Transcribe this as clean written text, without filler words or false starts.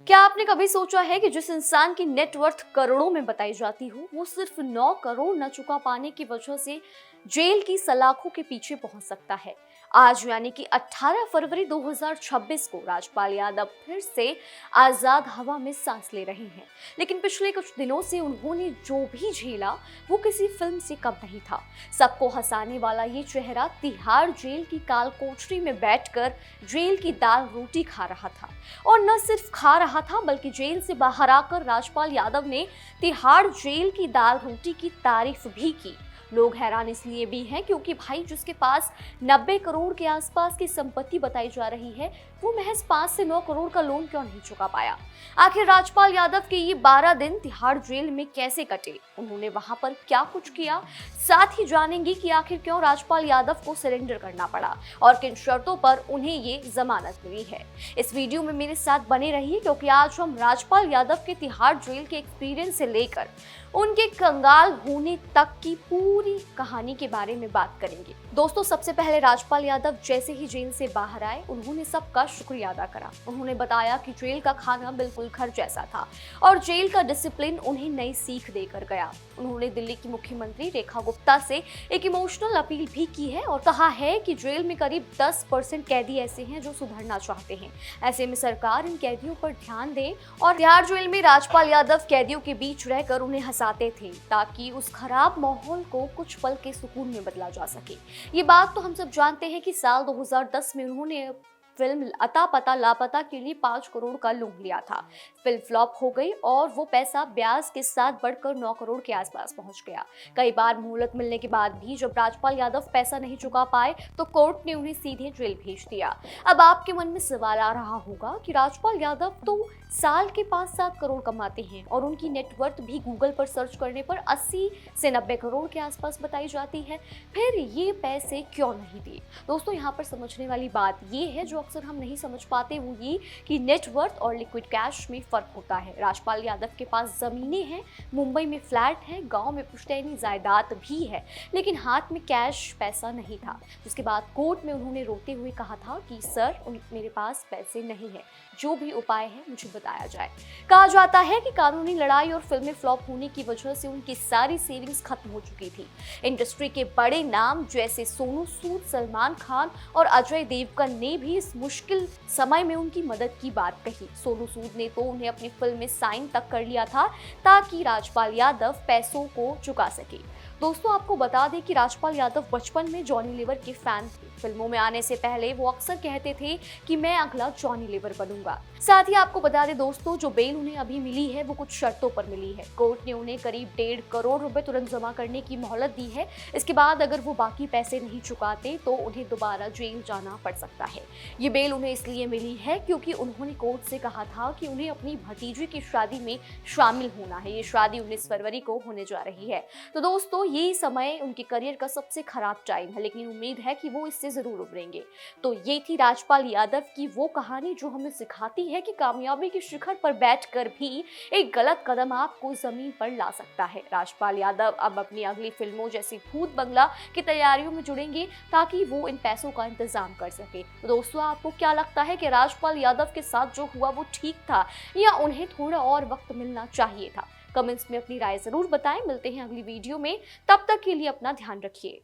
क्या आपने कभी सोचा है कि जिस इंसान की नेटवर्थ करोड़ों में बताई जाती हो, वो सिर्फ 9 करोड़ न चुका पाने की वजह से जेल की सलाखों के पीछे पहुंच सकता है। आज यानी कि 18 फरवरी 2026 को राजपाल यादव फिर से आजाद हवा में सांस ले रहे हैं, लेकिन पिछले कुछ दिनों से उन्होंने जो भी झेला वो किसी फिल्म से कम नहीं था। सबको हंसाने वाला ये चेहरा तिहाड़ जेल की काल कोठरी में बैठकर जेल की दाल रोटी खा रहा था, और न सिर्फ खा रहा था बल्कि जेल से बाहर आकर राजपाल यादव ने तिहाड़ जेल की दाल रोटी की तारीफ भी की। लोग हैरान इसलिए भी हैं क्योंकि भाई जिसके पास 90 करोड़ के आसपास की संपत्ति बताई जा रही है, वो महज 5 से 9 करोड़ का लोन क्यों नहीं चुका पाया। आखिर राजपाल यादव के ये 12 दिन तिहाड़ जेल में कैसे कटे, उन्होंने वहां पर क्या कुछ किया, साथ ही जानेंगे कि आखिर क्यों राजपाल यादव को सरेंडर करना पड़ा और किन शर्तों पर उन्हें ये जमानत मिली है। इस वीडियो में मेरे साथ बने रहिए क्योंकि आज हम राजपाल यादव के तिहाड़ जेल के एक्सपीरियंस से लेकर उनके कंगाल होने तक की पूरी कहानी के बारे में बात करेंगे। दोस्तों, सबसे पहले राजपाल यादव जैसे ही जेल से बाहर आए, उन्होंने सबका शुक्रिया अदा करा। उन्होंने बताया कि जेल का खाना बिल्कुल घर जैसा था और जेल का डिसिप्लिन उन्हें नई सीख देकर गया। उन्होंने दिल्ली की मुख्यमंत्री रेखा गुप्ता से एक इमोशनल अपील भी की है और कहा है कि जेल में करीब 10% कैदी ऐसे हैं जो सुधरना चाहते हैं। ऐसे में सरकार इन कैदियों पर ध्यान दे। और तिहाड़ जेल में राजपाल यादव कैदियों के बीच रहकर उन्हें हंसाते थे ताकि उस खराब माहौल को कुछ पल के सुकून में बदला जा सके। ये बात तो हम सब जानते हैं कि साल 2010 में उन्होंने फिल्म अता पता लापता के लिए 5 करोड़ का लोन लिया था। फिल्म फ्लॉप हो गई और वो पैसा ब्याज के साथ बढ़कर 9 करोड़ के आसपास पहुंच गया। कई बार मोहलत मिलने के बाद भी जब राजपाल यादव पैसा नहीं चुका पाए तो कोर्ट ने उन्हें सीधे जेल भेज दिया। अब आपके मन में सवाल आ रहा होगा कि राजपाल यादव तो साल के 5-7 करोड़ कमाते हैं और उनकी नेटवर्थ भी गूगल पर सर्च करने पर 80 से 90 करोड़ के आसपास बताई जाती है, फिर ये पैसे क्यों नहीं दिए। दोस्तों, यहाँ पर समझने वाली बात ये है जो अक्सर हम नहीं समझ पाते, वो ये कि नेटवर्थ और लिक्विड कैश में फर्क होता है। राजपाल यादव के पास जमीनें हैं, मुंबई में फ्लैट है, गांव में पुश्तैनी जायदाद भी है, लेकिन हाथ में कैश पैसा नहीं था। जिसके बाद कोर्ट में उन्होंने रोते हुए कहा था कि सर, मेरे पास पैसे नहीं है, जो भी उपाय है मुझे बताया जाए। कहा जाता है कि कानूनी लड़ाई और फिल्में फ्लॉप होने की वजह से उनकी सारी सेविंग्स खत्म हो चुकी थी। इंडस्ट्री के बड़े नाम जैसे सोनू सूद, सलमान खान और अजय देवगन ने भी इस मुश्किल समय में उनकी मदद की बात कही। सोनू सूद ने तो उन्हें अपनी फिल्म में साइन तक कर लिया था ताकि राजपाल यादव पैसों को चुका सके। दोस्तों, आपको बता दें कि राजपाल यादव बचपन में जॉनी लीवर के फैन थे। फिल्मों में आने से पहले वो अक्सर कहते थे कि मैं अगला जॉनी लीवर बनूंगा। साथ ही आपको बता दें दोस्तों, जो बेल उन्हें अभी मिली है वो कुछ शर्तों पर मिली है। कोर्ट ने उन्हें करीब 1.5 करोड़ रुपए तुरंत जमा करने की मोहलत दी है। इसके बाद अगर वो बाकी पैसे नहीं चुकाते तो उन्हें दोबारा जेल जाना पड़ सकता है। ये बेल उन्हें इसलिए मिली है क्योंकि उन्होंने कोर्ट से कहा था कि उन्हें अपनी भतीजी की शादी में शामिल होना है। ये शादी 19 फरवरी को होने जा रही है। तो दोस्तों, ये समय उनके करियर का सबसे खराब टाइम है, लेकिन उम्मीद है कि वो इससे जरूर उभरेंगे। तो ये थी राजपाल यादव की वो कहानी जो हमें सिखाती है कि कामयाबी के शिखर पर बैठकर भी एक गलत कदम आपको जमीन पर ला सकता है। राजपाल यादव अब अपनी अगली फिल्मों जैसे भूत बंगला की तैयारियों में जुड़ेंगे ताकि वो इन पैसों का इंतजाम कर सके। तो दोस्तों, आपको क्या लगता है कि राजपाल यादव के साथ जो हुआ वो ठीक था या उन्हें थोड़ा और वक्त मिलना चाहिए था? कमेंट्स में अपनी राय जरूर बताएं। मिलते हैं अगली वीडियो में, तब तक के लिए अपना ध्यान रखिए।